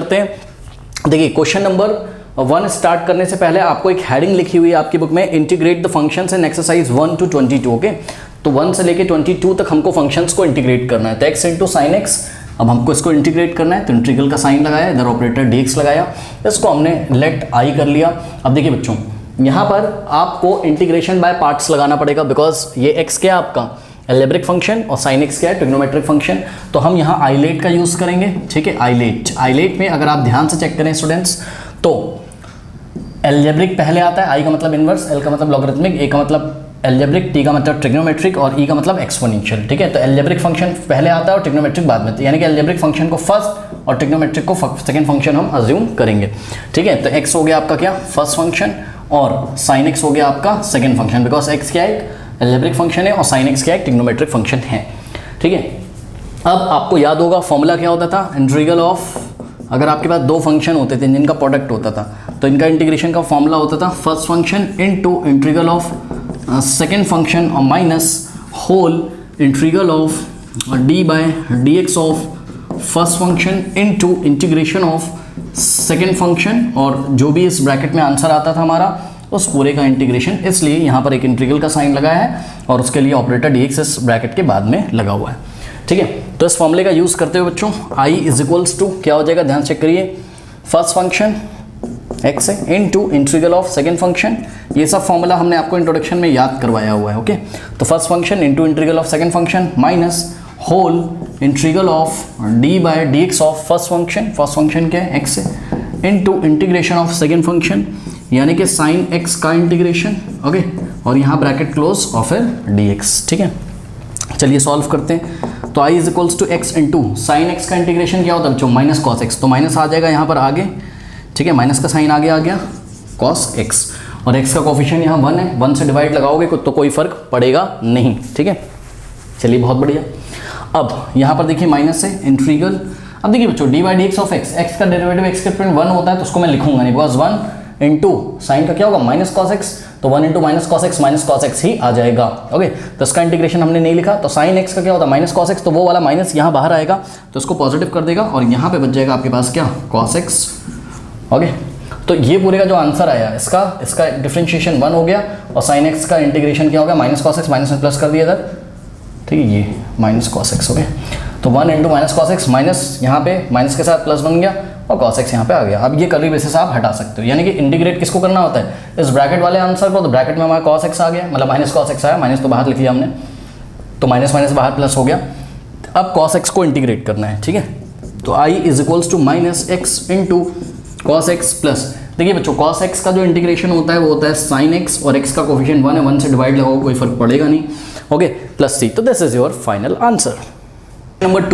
करते हैं। देखिए क्वेश्चन नंबर 1 स्टार्ट करने से पहले आपको एक हेडिंग लिखी हुई है आपकी बुक में, integrate the functions in exercise 1 to 22। Okay, तो 1 से लेके 22 तक हमको फंक्शंस को इंटीग्रेट करना है। तो x इंटू साइन एक्स, अब हमको इसको इंटीग्रेट करना है, तो इंटीग्रल का साइन लगाया, इधर ऑपरेटर dx लगाया, इसको हमने लेट i कर लिया। अब देखिए बच्चों, यहाँ पर आपको इंटीग्रेशन बाय पार्ट्स लगाना पड़ेगा, बिकॉज ये x क्या है आपका एल्जेब्रिक फंक्शन और साइन x क्या है ट्रिग्नोमेट्रिक फंक्शन। तो हम यहाँ आइलेट का यूज़ करेंगे, ठीक है। आइलेट में अगर आप ध्यान से चेक करें स्टूडेंट्स, तो एल्जेब्रिक पहले आता है, i का मतलब इनवर्स, l का मतलब लॉगरिथमिक, a का मतलब एल्जेब्रिक, t का मतलब ट्रिग्नोमेट्रिक और e का मतलब एक्सपोनेंशियल, ठीक है। तो एल्जेब्रिक फंक्शन पहले आता है और ट्रिग्नोमेट्रिक बाद में, यानी कि एल्जेब्रिक फंक्शन को फर्स्ट और ट्रिग्नोमेट्रिक को सेकंड फंक्शन हम अज्यूम करेंगे, ठीक है। तो x हो गया आपका क्या फर्स्ट फंक्शन और sin x हो गया आपका सेकंड फंक्शन, बिकॉज x क्या है एल्जेब्रिक फंक्शन है और sin x क्या है ट्रिग्नोमेट्रिक फंक्शन है, ठीक है। अब आपको याद होगा फॉर्मूला क्या होता था, इंटीग्रल ऑफ, अगर आपके पास दो फंक्शन होते थे जिनका प्रोडक्ट होता था तो इनका इंटीग्रेशन का फॉर्मूला होता था first function into integral of second function और minus whole integral of D by D X of first function into integration of second function, और जो भी इस ब्रैकेट में आंसर आता था हमारा उस पूरे का इंटीग्रेशन। इसलिए यहाँ पर एक इंटीग्रल का साइन लगाया है और उसके लिए ऑपरेटर dx इस ब्रैकेट के बाद में लगा हुआ है, ठीक है। तो इस फॉर्मूले का यूज़ करते हुए बच्चों i इज इक्वल्स टू क्या हो जाएगा, ध्यान चेक करिए, फर्स्ट फंक्शन x है into integral of second function. ये सब फॉर्मूला हमने आपको इंट्रोडक्शन में याद करवाया हुआ है, ओके। तो first function into integral of second function minus whole integral of d by dx of first function क्या है x है into integration of second function यानी कि साइन x का इंटीग्रेशन, ओके, और यहाँ ब्रैकेट क्लोज और फिर dx, ठीक है। चलिए सॉल्व करते हैं। तो i is equals to x into sine x का इंटीग्रेशन क्या होता है बच्चों माइनस कॉस x, तो माइनस आ जाएगा यहाँ पर आगे, ठीक है, माइनस का साइन आगे आ गया कॉस x, और x का कोफिशिएंट यहाँ 1 है, 1 से डिवाइड लगाओगे तो कोई फर्क पड़ेगा नहीं, ठीक है। चलिए बहुत बढ़िया। अब यहाँ पर देखिए माइनस है इंटीग्रल, अब देखिए बच्चों D by D X of x का डेरिवेटिव x के रिस्पेक्ट 1 होता है तो उसको मैं लिखूंगा नहीं, बिकॉज 1 इंटू साइन का क्या होगा माइनस कॉस एक्स, तो 1 इंटू माइनस कॉस एक्स ही आ जाएगा, ओके। तो इसका इंटीग्रेशन हमने नहीं लिखा, तो साइन एक्स का क्या होता है माइनस कॉस एक्स, तो वो वाला माइनस यहाँ बाहर आएगा तो इसको पॉजिटिव कर देगा और यहाँ पे बच जाएगा आपके पास क्या कॉस एक्स, ओके। तो ये पूरे का जो आंसर आया इसका डिफरेंशिएशन 1 हो गया और साइन एक्स का इंटीग्रेशन क्या हो गया माइनस कॉस एक्स, माइनस में प्लस कर दिया इधर, ठीक है, ये माइनस कॉस एक्स, ओके। तो 1 into minus cos x, minus यहाँ पे माइनस के साथ प्लस बन गया और कॉस एक्स यहाँ पे आ गया। अब ये कर्ली बेसिस आप हटा सकते हो, यानी कि इंटीग्रेट किसको करना होता है इस ब्रैकेट वाले आंसर को, तो ब्रैकेट में हमारा कॉस एक्स आ गया, मतलब माइनस कॉस एक्स आया, माइनस तो बाहर लिख लिया हमने, तो माइनस माइनस बाहर प्लस हो गया। अब कॉस एक्स को इंटीग्रेट करना है, ठीक है। तो i is equals to minus x into cos x plus, देखिए बच्चों कॉस एक्स का जो इंटीग्रेशन होता है वो होता है साइन एक्स और x का कोफिशिएंट 1 है, 1 से डिवाइड लगाओ कोई फर्क पड़ेगा नहीं, ओके, प्लस c। तो this is your final answer. Number 2